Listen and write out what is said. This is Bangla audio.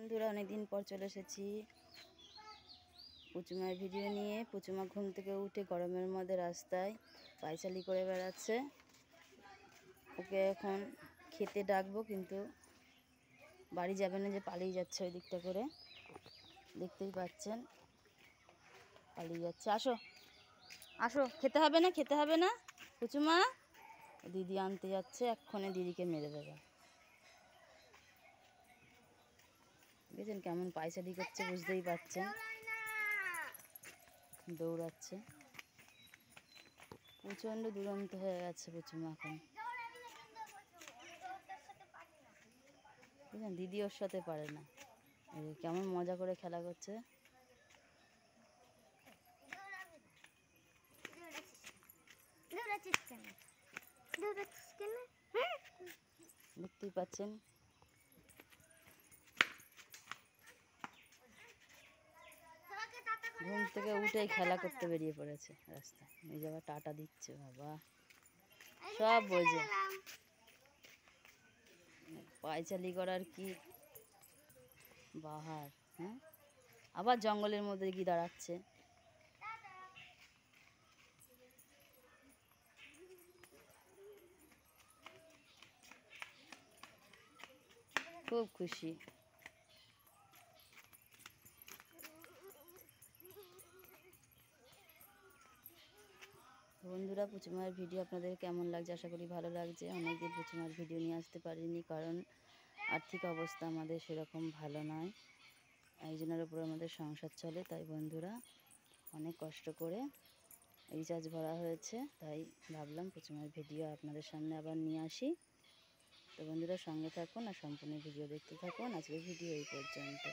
বন্ধুরা অনেকদিন পর চলে এসেছি পুচুমার ভিডিও নিয়ে। পুচুমা ঘুম থেকে উঠে গরমের মধ্যে রাস্তায় পায়চালি করে বেড়াচ্ছে। ওকে এখন খেতে ডাকবো, কিন্তু বাড়ি যাবে না, যে পালিয়ে যাচ্ছে ওই দিকটা করে, দেখতেই পাচ্ছেন পালিয়ে যাচ্ছে। আসো আসো, খেতে হবে না, খেতে হবে না। পুচুমা দিদি আনতে যাচ্ছে, এক্ষণে দিদিকে মেরে দেবে। দেখেছেন কেমন পায়চালি করছে, বুঝতেই পারছেন, দৌড়াচ্ছে। প্রচণ্ড দুরন্ত হয়ে গেছে পুচুমা এখন। বুঝলেন, দিদি ওর সাথে পারে না। কেমন মজা করে খেলা করছে। দেখতেই পাচ্ছেন ঘুম থেকে উঠেই খেলা করতে বেরিয়ে পড়েছে রাস্তায়। এই যে আবার টাটা দিচ্ছে, বাবা সব বোঝে। পায়চালি করার কি বাহার। হ্যাঁ, আবার জঙ্গলের মধ্যে গিয়ে দাঁড়াচ্ছে। খুব খুশি। বন্ধুরা, পুচুমার ভিডিও আপনাদের কেমন লাগছে? আশা করি ভালো লাগছে। অনেকদিন পুচুমার ভিডিও নিয়ে আসতে পারিনি, কারণ আর্থিক অবস্থা আমাদের সেরকম ভালো নয়। একজনের উপর আমাদের সংসার চলে, তাই বন্ধুরা অনেক কষ্ট করে রিচার্জ ভরা হয়েছে, তাই ভাবলাম পুচুমার ভিডিও আপনাদের সামনে আবার নিয়ে আসি। তো বন্ধুরা সঙ্গে থাকুন আর সম্পূর্ণ ভিডিও দেখতে থাকুন। আজকের ভিডিও এই পর্যন্ত।